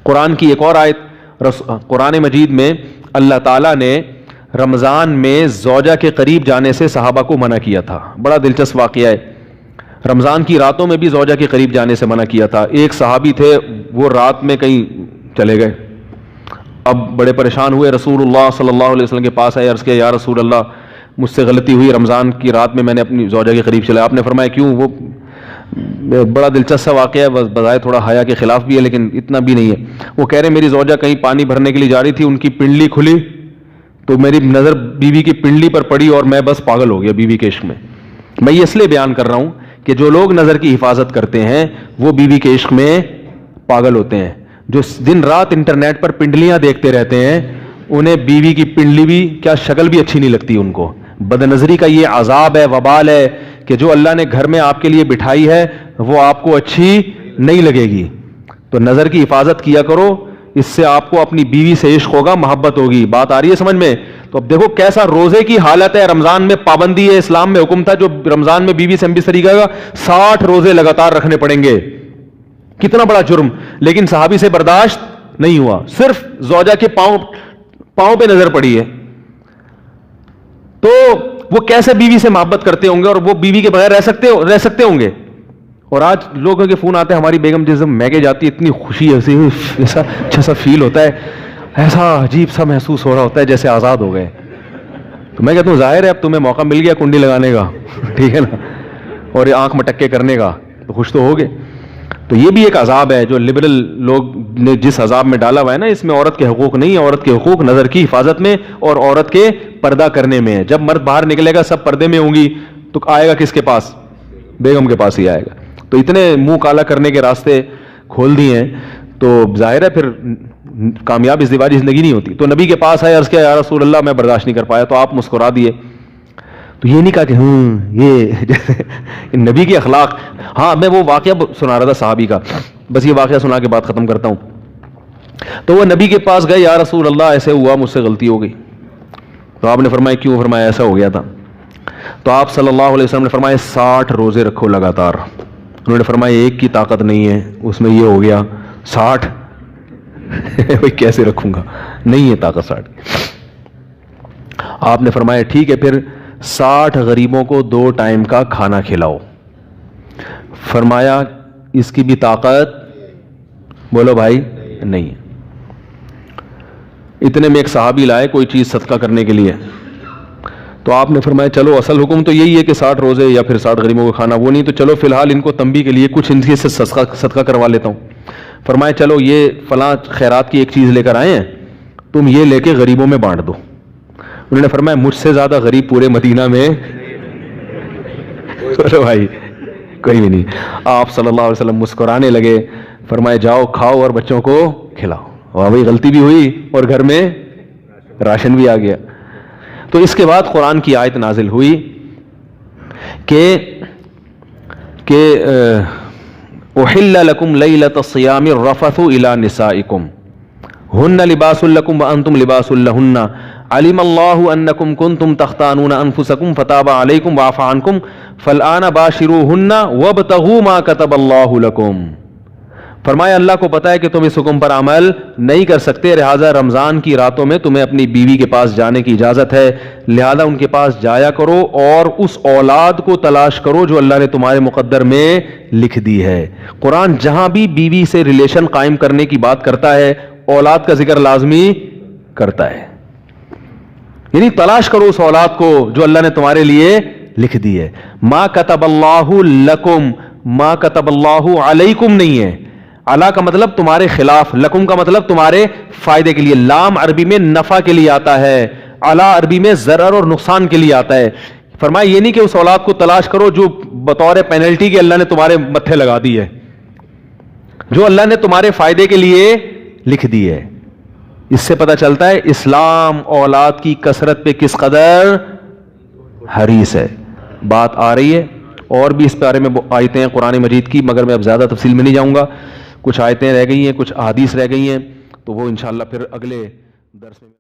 قرآن کی ایک اور آیت، قرآن مجید میں اللہ تعالیٰ نے رمضان میں زوجہ کے قریب جانے سے صحابہ کو منع کیا تھا. بڑا دلچسپ واقعہ ہے. رمضان کی راتوں میں بھی زوجہ کے قریب جانے سے منع کیا تھا. ایک صحابی تھے، وہ رات میں کہیں چلے گئے، اب بڑے پریشان ہوئے، رسول اللہ صلی اللہ علیہ وسلم کے پاس آئے، عرض کیا یا رسول اللہ مجھ سے غلطی ہوئی، رمضان کی رات میں نے اپنی زوجہ کے قریب چلا. آپ نے فرمایا کیوں؟ وہ بڑا دلچسپ سا واقعہ ہے، بظاہر تھوڑا حیا کے خلاف بھی ہے لیکن اتنا بھی نہیں ہے. وہ کہہ رہے میری زوجہ کہیں پانی بھرنے کے لیے جا رہی تھی، ان کی پنڈلی کھلی تو میری نظر بیوی کی پنڈلی پر پڑی اور میں بس پاگل ہو گیا بیوی کے عشق میں. میں یہ اس لیے بیان کر رہا ہوں کہ جو لوگ نظر کی حفاظت کرتے ہیں وہ بیوی کے عشق میں پاگل ہوتے ہیں. جو دن رات انٹرنیٹ پر پنڈلیاں دیکھتے رہتے ہیں انہیں بیوی کی پنڈلی بھی کیا شکل بھی اچھی نہیں لگتی ان کو. بد نظری کا یہ عذاب ہے، وبال ہے کہ جو اللہ نے گھر میں آپ کے لیے بٹھائی ہے وہ آپ کو اچھی نہیں لگے گی. تو نظر کی حفاظت کیا کرو، اس سے آپ کو اپنی بیوی سے عشق ہوگا، محبت ہوگی. بات آ رہی ہے سمجھ میں؟ تو اب دیکھو کیسا روزے کی حالت ہے. رمضان میں پابندی ہے، اسلام میں حکم تھا جو رمضان میں بیوی سے ہم بستری کرے گا 60 روزے لگاتار رکھنے پڑیں گے. کتنا بڑا جرم، لیکن صحابی سے برداشت نہیں ہوا. صرف زوجہ کے پاؤں پہ نظر پڑی ہے تو وہ کیسے بیوی سے محبت کرتے ہوں گے، اور وہ بیوی کے بغیر رہ سکتے ہوں گے. اور آج لوگوں کے فون آتے ہیں ہماری بیگم جس دن میگے جاتی ہے اتنی خوشی ایسی ایسا اچھا سا فیل ہوتا ہے، ایسا عجیب سا محسوس ہو رہا ہوتا ہے جیسے آزاد ہو گئے. تو میں کہتا ہوں ظاہر ہے اب تمہیں موقع مل گیا کنڈی لگانے کا، ٹھیک ہے نا، اور یہ آنکھ مٹکے کرنے کا، تو خوش تو ہو گئے. تو یہ بھی ایک عذاب ہے جو لبرل لوگ نے جس عذاب میں ڈالا ہوا ہے نا، اس میں عورت کے حقوق نہیں ہے. عورت کے حقوق نظر کی حفاظت میں اور عورت کے پردہ کرنے میں ہے. جب مرد باہر نکلے گا سب پردے میں ہوں گی تو آئے گا کس کے پاس؟ بیگم کے پاس ہی آئے گا. تو اتنے منہ کالا کرنے کے راستے کھول دیے ہیں تو ظاہر ہے پھر کامیاب ازدواجی زندگی نہیں ہوتی. تو نبی کے پاس آئے، عرض کیا یا رسول اللہ میں برداشت نہیں کر پایا. تو آپ مسکرا دیے. تو یہ نہیں کہا کہ یہ جیسے نبی کے اخلاق. ہاں میں وہ واقعہ سنا رہا تھا صحابی کا، بس یہ واقعہ سنا کے بات ختم کرتا ہوں. تو وہ نبی کے پاس گئے، یا رسول اللہ ایسے ہوا، مجھ سے غلطی ہو گئی. تو آپ نے فرمایا کیوں؟ فرمایا ایسا ہو گیا تھا. تو آپ صلی اللہ علیہ وسلم نے فرمایا 60 روزے رکھو لگاتار. انہوں نے فرمایا ایک کی طاقت نہیں ہے، اس میں یہ ہو گیا 60 بھائی کیسے رکھوں گا، نہیں ہے طاقت 60. آپ نے فرمایا ٹھیک ہے پھر 60 غریبوں کو 2 ٹائم کا کھانا کھلاؤ. فرمایا اس کی بھی طاقت بولو بھائی نہیں ہے. اتنے میں ایک صحابی لائے کوئی چیز صدقہ کرنے کے لیے. تو آپ نے فرمایا چلو اصل حکم تو یہی ہے کہ 60 روزے یا پھر 60 غریبوں کو کھانا، وہ نہیں تو چلو فی الحال ان کو تنبیہ کے لیے کچھ ان سے صدقہ کروا لیتا ہوں. فرمایا چلو یہ فلاں خیرات کی ایک چیز لے کر آئے ہیں، تم یہ لے کے غریبوں میں بانٹ دو. انہوں نے فرمایا مجھ سے زیادہ غریب پورے مدینہ میں چلو بھائی کوئی بھی نہیں. آپ صلی اللہ علیہ وسلم مسکرانے لگے، فرمایا جاؤ کھاؤ اور بچوں کو کھلاؤ. واہ بھائی غلطی بھی ہوئی اور گھر میں راشن بھی آ گیا. تو اس کے بعد قرآن کی آیت نازل ہوئی کہ احل لکم لیلۃ الصیام الرفث الی نسائکم ہن لباس لکم وانتم لباس لہن علم اللہ انکم کنتم تختانون انفسکم فتاب علیکم وعفی عنکم فالآن باشروہن وابتغوا ما کتب اللہ لکم. فرمایا اللہ کو پتا ہے کہ تم اس حکم پر عمل نہیں کر سکتے، لہذا رمضان کی راتوں میں تمہیں اپنی بیوی کے پاس جانے کی اجازت ہے، لہذا ان کے پاس جایا کرو اور اس اولاد کو تلاش کرو جو اللہ نے تمہارے مقدر میں لکھ دی ہے. قرآن جہاں بھی بیوی سے ریلیشن قائم کرنے کی بات کرتا ہے اولاد کا ذکر لازمی کرتا ہے، یعنی تلاش کرو اس اولاد کو جو اللہ نے تمہارے لیے لکھ دی ہے. ما کتب اللہ لکم، ما کتب اللہ علیکم نہیں ہے. علا کا مطلب تمہارے خلاف، لکم کا مطلب تمہارے فائدے کے لیے. لام عربی میں نفع کے لیے آتا ہے، علا عربی میں ضرر اور نقصان کے لیے آتا ہے. فرمایا یہ نہیں کہ اس اولاد کو تلاش کرو جو بطور پینلٹی کے اللہ نے تمہارے متھے لگا دی ہے، جو اللہ نے تمہارے فائدے کے لیے لکھ دی ہے. اس سے پتہ چلتا ہے اسلام اولاد کی کثرت پہ کس قدر حریص ہے. بات آ رہی ہے اور بھی اس بارے میں آیتیں ہیں قرآن مجید کی، مگر میں اب زیادہ تفصیل میں نہیں جاؤں گا. کچھ آیتیں رہ گئی ہیں، کچھ احادیث رہ گئی ہیں، تو وہ انشاءاللہ پھر اگلے درس میں